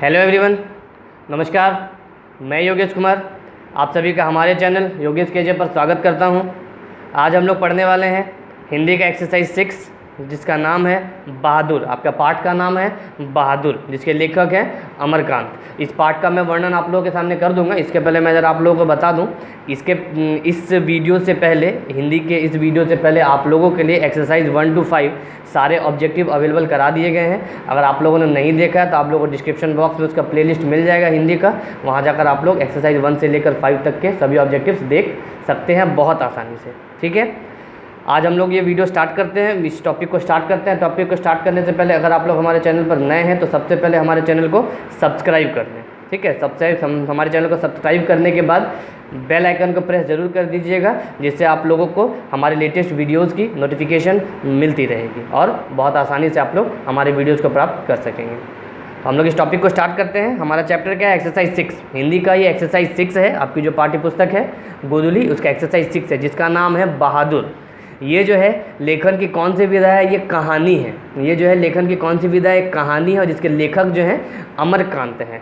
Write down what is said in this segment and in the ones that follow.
Hello everyone, नमस्कार। मैं योगेश कुमार आप सभी का हमारे चैनल योगेश केजे पर स्वागत करता हूं। आज हम लोग पढ़ने वाले हैं हिंदी का एक्सरसाइज 6 जिसका नाम है बहादुर। आपका पाठ का नाम है बहादुर, जिसके लेखक हैं अमरकांत। इस पाठ का मैं वर्णन आप लोगों के सामने कर दूंगा। इसके पहले मैं ज़रा आप लोगों को बता दूं, इस वीडियो से पहले, हिंदी के इस वीडियो से पहले आप लोगों के लिए एक्सरसाइज 1 to 5 सारे ऑब्जेक्टिव अवेलेबल करा दिए गए हैं। अगर आप लोगों ने नहीं देखा है तो आप लोगों को डिस्क्रिप्शन बॉक्स में उसका प्लेलिस्ट मिल जाएगा हिंदी का। वहाँ जाकर आप लोग एक्सरसाइज 1 से लेकर 5 तक के सभी ऑब्जेक्टिव्स देख सकते हैं बहुत आसानी से। ठीक है, आज हम लोग ये वीडियो स्टार्ट करते हैं, इस टॉपिक को स्टार्ट करते हैं। टॉपिक को स्टार्ट करने से पहले अगर आप लोग हमारे चैनल पर नए हैं तो सबसे पहले हमारे चैनल को सब्सक्राइब कर लें। ठीक है, हमारे चैनल को सब्सक्राइब करने के बाद बेल आइकन को प्रेस ज़रूर कर दीजिएगा, जिससे आप लोगों को हमारे लेटेस्ट वीडियोज़ की नोटिफिकेशन मिलती रहेगी और बहुत आसानी से आप लोग हमारे वीडियोज़ को प्राप्त कर सकेंगे। तो हम लोग इस टॉपिक को स्टार्ट करते हैं। हमारा चैप्टर क्या है? एक्सरसाइज 6। हिंदी का ये एक्सरसाइज 6 है। आपकी जो पाठ्य पुस्तक है गोदुली, उसका एक्सरसाइज 6 है जिसका नाम है बहादुर। ये जो है लेखन की कौन सी विधा है? ये कहानी है। ये जो है लेखन की कौन सी विधा है? कहानी है, और जिसके लेखक जो हैं अमरकांत हैं।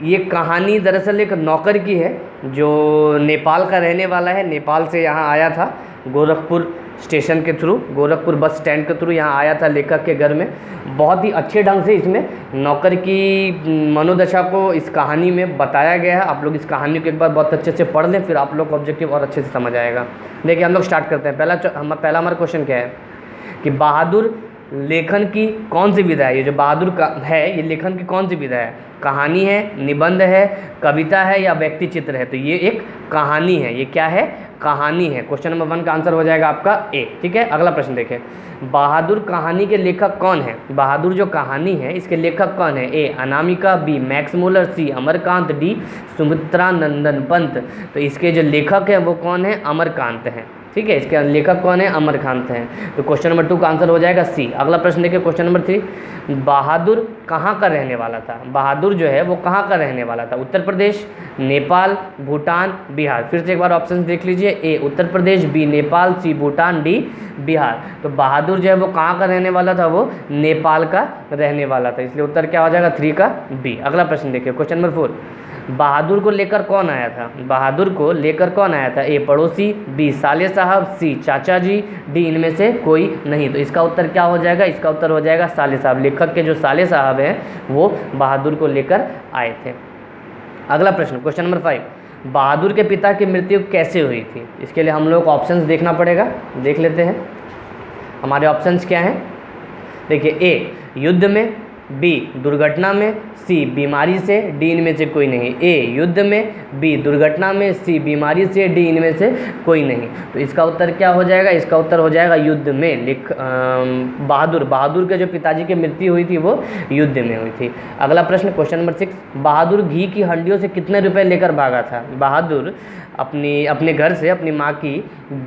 ये कहानी दरअसल एक नौकर की है जो नेपाल का रहने वाला है। नेपाल से यहाँ आया था गोरखपुर स्टेशन के थ्रू, गोरखपुर बस स्टैंड के थ्रू यहाँ आया था लेखक के घर में। बहुत ही अच्छे ढंग से इसमें नौकर की मनोदशा को इस कहानी में बताया गया है। आप लोग इस कहानी को एक बार बहुत अच्छे से पढ़ लें, फिर आप लोग को ऑब्जेक्टिव और अच्छे से समझ आएगा। देखिए, हम लोग स्टार्ट करते हैं। पहला हमारा क्वेश्चन क्या है कि बहादुर लेखन की कौन सी विधा है? ये जो बहादुर का है, ये लेखन की कौन सी विधा है? कहानी है, निबंध है, कविता है या व्यक्ति चित्र है? तो ये एक कहानी है। ये क्या है? कहानी है। क्वेश्चन नंबर 1 का आंसर हो जाएगा आपका ए। ठीक है, अगला प्रश्न देखें। बहादुर कहानी के लेखक कौन है? बहादुर जो कहानी है इसके लेखक कौन है? ए अनामिका, बी मैक्स मुलर, सी अमरकांत, डी सुमित्रा नंदन पंत। तो इसके जो लेखक हैं वो कौन है? अमरकांत हैं। ठीक है, इसके लेखक कौन है? अमरकांत हैं। तो क्वेश्चन नंबर 2 का आंसर हो जाएगा सी। अगला प्रश्न देखिए, क्वेश्चन नंबर 3। बहादुर कहाँ का रहने वाला था? बहादुर जो है वो कहाँ का रहने वाला था? उत्तर प्रदेश, नेपाल, भूटान, बिहार। फिर से एक बार ऑप्शन देख लीजिए। ए उत्तर प्रदेश, बी नेपाल, सी भूटान, डी बिहार। तो बहादुर जो है वो कहाँ का रहने वाला था? वो नेपाल का रहने वाला था, इसलिए उत्तर क्या हो जाएगा? 3 का बी। अगला प्रश्न देखिए, क्वेश्चन नंबर 4। बहादुर को लेकर कौन आया था? बहादुर को लेकर कौन आया था? ए पड़ोसी, बी साले साहब, सी चाचा जी, डी इनमें से कोई नहीं। तो इसका उत्तर क्या हो जाएगा? इसका उत्तर हो जाएगा साले साहब। लेखक के जो साले साहब हैं वो बहादुर को लेकर आए थे। अगला प्रश्न, क्वेश्चन नंबर 5। बहादुर के पिता की मृत्यु कैसे हुई थी? इसके लिए हम लोग को ऑप्शंस देखना पड़ेगा। देख लेते हैं हमारे ऑप्शंस क्या हैं। देखिए, ए युद्ध में, बी दुर्घटना में, सी बीमारी से, डी इनमें से कोई नहीं। ए युद्ध में, बी दुर्घटना में, सी बीमारी से, डी इनमें से कोई नहीं। तो इसका उत्तर क्या हो जाएगा? इसका उत्तर हो जाएगा युद्ध में। बहादुर के जो पिताजी की मृत्यु हुई थी वो युद्ध में हुई थी। अगला प्रश्न, क्वेश्चन नंबर 6। बहादुर घी की हंडियों से कितने रुपए लेकर भागा था? बहादुर अपने घर से अपनी माँ की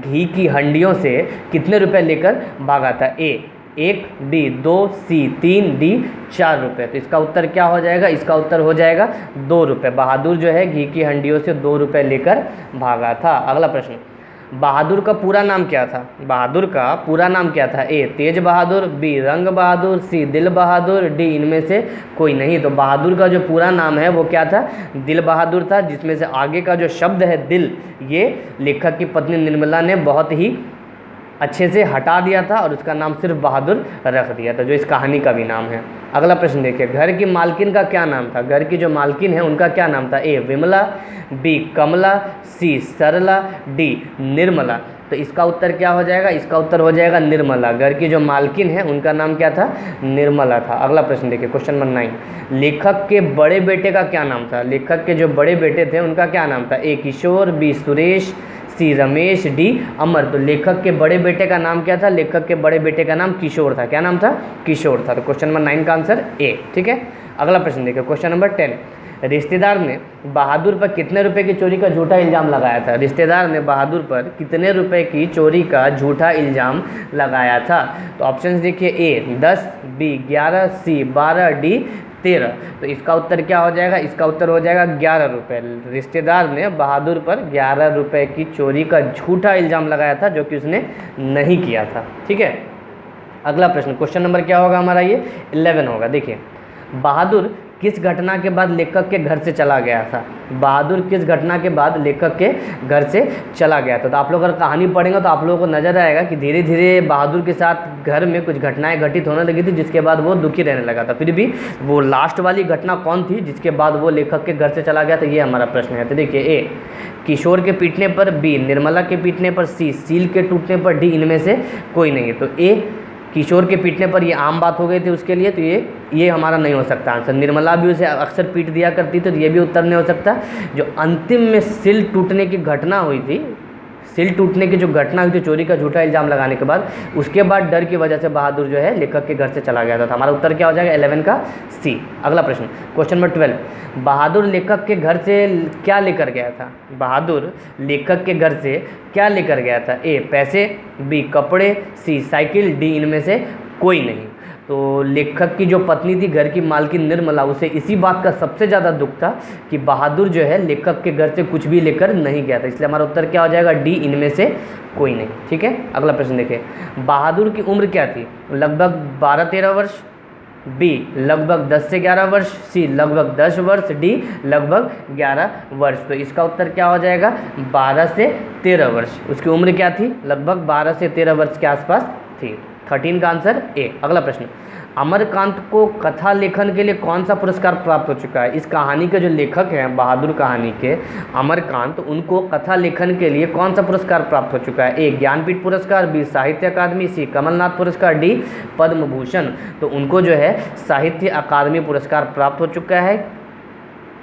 घी की हंडियों से कितने रुपए लेकर भागा था? ए 1, बी 2, सी 3, डी 4 रुपये। तो इसका उत्तर क्या हो जाएगा? इसका उत्तर हो जाएगा 2 रुपये। बहादुर जो है घी की हंडियों से 2 रुपये लेकर भागा था। अगला प्रश्न, बहादुर का पूरा नाम क्या था? बहादुर का पूरा नाम क्या था? ए तेज बहादुर, बी रंग बहादुर, सी दिल बहादुर, डी इनमें से कोई नहीं। तो बहादुर का जो पूरा नाम है वो क्या था? दिल बहादुर था, जिसमें से आगे का जो शब्द है दिल, ये लेखक की पत्नी निर्मला ने बहुत ही अच्छे से हटा दिया था और उसका नाम सिर्फ बहादुर रख दिया था, जो इस कहानी का भी नाम है। अगला प्रश्न देखिए, घर की मालकिन का क्या नाम था? घर की जो मालकिन है उनका क्या नाम था? ए विमला, बी कमला, सी सरला, डी निर्मला। तो इसका उत्तर क्या हो जाएगा? इसका उत्तर हो जाएगा निर्मला। घर की जो मालकिन है उनका नाम क्या था? निर्मला था। अगला प्रश्न देखिए, क्वेश्चन नंबर 9। लेखक के बड़े बेटे का क्या नाम था? लेखक के जो बड़े बेटे थे उनका क्या नाम था? ए किशोर, बी सुरेश, सी रमेश, डी अमर। तो लेखक के बड़े बेटे का नाम क्या था? लेखक के बड़े बेटे का नाम किशोर था। क्या नाम था? किशोर था। तो क्वेश्चन नंबर 9 का आंसर ए। ठीक है, अगला प्रश्न देखिए, क्वेश्चन नंबर 10। रिश्तेदार ने बहादुर पर कितने रुपए की चोरी का झूठा इल्ज़ाम लगाया था? रिश्तेदार ने बहादुर पर कितने रुपए की चोरी का झूठा इल्ज़ाम लगाया था? तो ऑप्शंस देखिए, ए 10, बी 11, सी 12, डी 13। तो इसका उत्तर क्या हो जाएगा? इसका उत्तर हो जाएगा 11 रुपये। रिश्तेदार ने बहादुर पर 11 रुपये की चोरी का झूठा इल्ज़ाम लगाया था, जो कि उसने नहीं किया था। ठीक है, अगला प्रश्न, क्वेश्चन नंबर क्या होगा हमारा? ये 11 होगा। देखिए, बहादुर किस घटना के बाद लेखक के घर से चला गया था? बहादुर किस घटना के बाद लेखक के घर से चला गया था? तो आप लोग अगर कहानी पढ़ेंगे तो आप लोगों को नजर आएगा कि धीरे धीरे बहादुर के साथ घर में कुछ घटनाएं घटित होने लगी थी, जिसके बाद वो दुखी रहने लगा था। फिर भी वो लास्ट वाली घटना कौन थी जिसके बाद वो लेखक के घर से चला गया था, ये हमारा प्रश्न है। तो देखिए, ए किशोर के पीटने पर, बी निर्मला के पीटने पर, सी सील के टूटने पर, डी इनमें से कोई नहीं है। तो ए किशोर के पीटने पर, ये आम बात हो गई थी उसके लिए, तो ये हमारा नहीं हो सकता आंसर। निर्मला भी उसे अक्सर पीट दिया करती थी, तो ये भी उत्तर नहीं हो सकता। जो अंतिम में सिल टूटने की घटना हुई थी, सिल टूटने की जो घटना हुई थी चोरी का झूठा इल्ज़ाम लगाने के बाद, उसके बाद डर की वजह से बहादुर जो है लेखक के घर से चला गया था। हमारा उत्तर क्या हो जाएगा? 11 का सी। अगला प्रश्न, क्वेश्चन नंबर 12, बहादुर लेखक के घर से क्या लेकर गया था? बहादुर लेखक के घर से क्या लेकर गया था? ए पैसे, बी कपड़े, सी साइकिल, डी इनमें से कोई नहीं। तो लेखक की जो पत्नी थी, घर की मालकिन निर्मला, उसे इसी बात का सबसे ज़्यादा दुख था कि बहादुर जो है लेखक के घर से कुछ भी लेकर नहीं गया था। इसलिए हमारा उत्तर क्या हो जाएगा? डी इनमें से कोई नहीं। ठीक है, अगला प्रश्न देखिए, बहादुर की उम्र क्या थी? लगभग 12-13 वर्ष, बी लगभग 10 से 11 वर्ष, सी लगभग 10 वर्ष, डी लगभग 11 वर्ष। तो इसका उत्तर क्या हो जाएगा? 12 से 13 वर्ष। उसकी उम्र क्या थी? लगभग 12 से 13 वर्ष के आसपास थी। 13 का आंसर ए। अगला प्रश्न, अमरकांत को कथा लेखन के लिए कौन सा पुरस्कार प्राप्त हो चुका है? इस कहानी के जो लेखक हैं, बहादुर कहानी के अमरकांत, उनको कथा लेखन के लिए कौन सा पुरस्कार प्राप्त हो चुका है? ए ज्ञानपीठ पुरस्कार, बी साहित्य अकादमी, सी कमलनाथ पुरस्कार, डी पद्म भूषण। तो उनको जो है साहित्य अकादमी पुरस्कार प्राप्त हो चुका है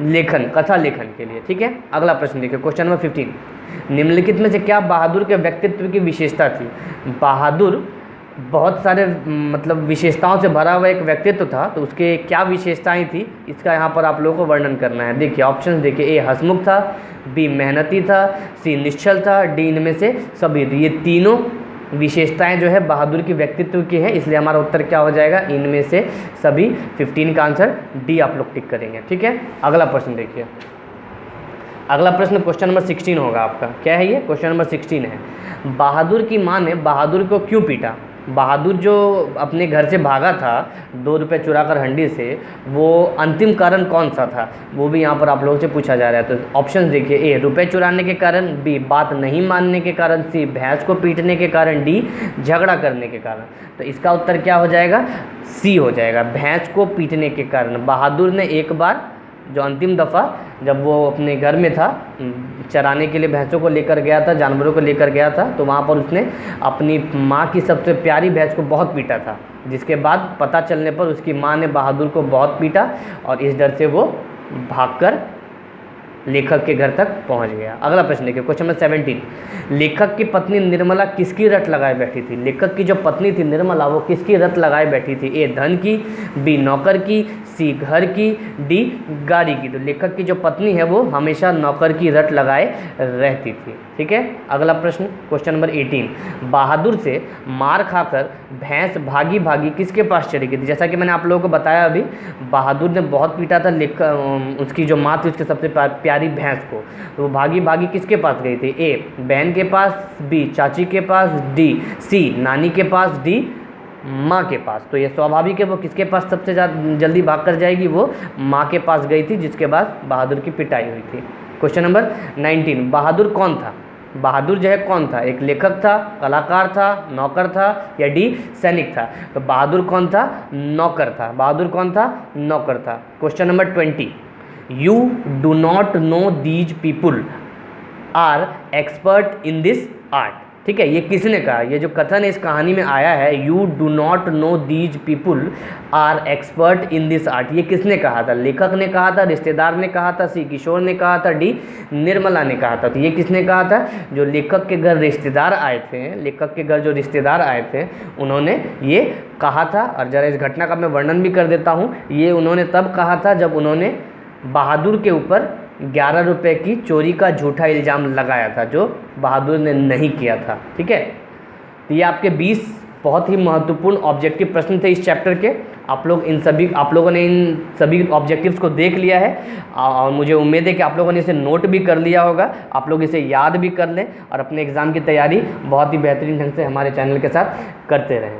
लेखन, कथा लेखन के लिए। ठीक है, अगला प्रश्न देखिए, क्वेश्चन नंबर 15, निम्नलिखित में से क्या बहादुर के व्यक्तित्व की विशेषता थी? बहादुर बहुत सारे मतलब विशेषताओं से भरा हुआ एक व्यक्तित्व था, तो उसके क्या विशेषताएं थी, इसका यहाँ पर आप लोगों को वर्णन करना है। देखिए ऑप्शन देखिए, ए हंसमुख था, बी मेहनती था, सी निश्चल था, डी इनमें से सभी। तो ये तीनों विशेषताएं जो है बहादुर की व्यक्तित्व की है, इसलिए हमारा उत्तर क्या हो जाएगा? इनमें से सभी। 15 का आंसर डी आप लोग टिक करेंगे। ठीक है, अगला प्रश्न देखिए, अगला प्रश्न क्वेश्चन नंबर 16 होगा आपका। क्या है ये? क्वेश्चन नंबर 16 है, बहादुर की माँ ने बहादुर को क्यों पीटा? बहादुर जो अपने घर से भागा था 2 रुपये चुराकर हंडी से, वो अंतिम कारण कौन सा था? वो भी यहाँ पर आप लोगों से पूछा जा रहा है। तो ऑप्शन देखिए, ए रुपये चुराने के कारण, बी बात नहीं मानने के कारण, सी भैंस को पीटने के कारण, डी झगड़ा करने के कारण। तो इसका उत्तर क्या हो जाएगा? सी हो जाएगा, भैंस को पीटने के कारण। बहादुर ने एक बार, जो अंतिम दफ़ा जब वो अपने घर में था, चराने के लिए भैंसों को लेकर गया था, जानवरों को लेकर गया था, तो वहाँ पर उसने अपनी माँ की सबसे प्यारी भैंस को बहुत पीटा था, जिसके बाद पता चलने पर उसकी माँ ने बहादुर को बहुत पीटा और इस डर से वो भागकर लेखक के घर तक पहुंच गया। अगला प्रश्न देखिए, क्वेश्चन नंबर 17, लेखक की पत्नी निर्मला किसकी रट लगाए बैठी थी? लेखक की जो पत्नी थी निर्मला, वो किसकी रट लगाए बैठी थी? ए धन की, बी नौकर की, सी घर की, डी गाड़ी की। तो लेखक की जो पत्नी है वो हमेशा नौकर की रट लगाए रहती थी। ठीक है, अगला प्रश्न क्वेश्चन नंबर 18, बहादुर से मार खाकर भैंस भागी भागी किसके पास चली गई थी? जैसा कि मैंने आप लोगों को बताया अभी, बहादुर ने बहुत पीटा था उसकी जो माँ थी उसके सबसे प्यारी भैंस को, तो वो भागी भागी किसके पास गई थी? ए बहन के पास, बी चाची के पास, डी सी नानी के पास, डी माँ के पास। तो ये स्वाभाविक है, वो किसके पास सबसे ज़्यादा जल्दी भाग कर जाएगी? वो माँ के पास गई थी, जिसके बाद बहादुर की पिटाई हुई थी। क्वेश्चन नंबर 19, बहादुर कौन था? बहादुर जो है कौन था? एक लेखक था, कलाकार था, नौकर था, या डी सैनिक था? तो बहादुर कौन था? नौकर था। बहादुर कौन था? नौकर था। Question number 20, you do not know these people are expert in this art. ठीक है, ये किसने कहा? ये जो कथन इस कहानी में आया है, you do not know these people are expert in this art, ये किसने कहा था? लेखक ने कहा था, रिश्तेदार ने कहा था, सी किशोर ने कहा था, डी निर्मला ने कहा था। तो ये किसने कहा था? जो लेखक के घर रिश्तेदार आए थे, लेखक के घर जो रिश्तेदार आए थे, उन्होंने ये कहा था। और ज़रा इस घटना का मैं वर्णन भी कर देता हूँ। ये उन्होंने तब कहा था जब उन्होंने बहादुर के ऊपर 11 रुपये की चोरी का झूठा इल्ज़ाम लगाया था, जो बहादुर ने नहीं किया था। ठीक है, तो ये आपके 20 बहुत ही महत्वपूर्ण ऑब्जेक्टिव प्रश्न थे इस चैप्टर के। आप लोगों ने इन सभी ऑब्जेक्टिव्स को देख लिया है और मुझे उम्मीद है कि आप लोगों ने इसे नोट भी कर लिया होगा। आप लोग इसे याद भी कर लें और अपने एग्ज़ाम की तैयारी बहुत ही बेहतरीन ढंग से हमारे चैनल के साथ करते रहें।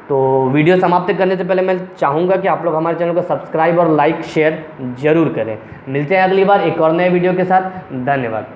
तो वीडियो समाप्त करने से पहले मैं चाहूँगा कि आप लोग हमारे चैनल को सब्सक्राइब और लाइक शेयर ज़रूर करें। मिलते हैं अगली बार एक और नए वीडियो के साथ। धन्यवाद।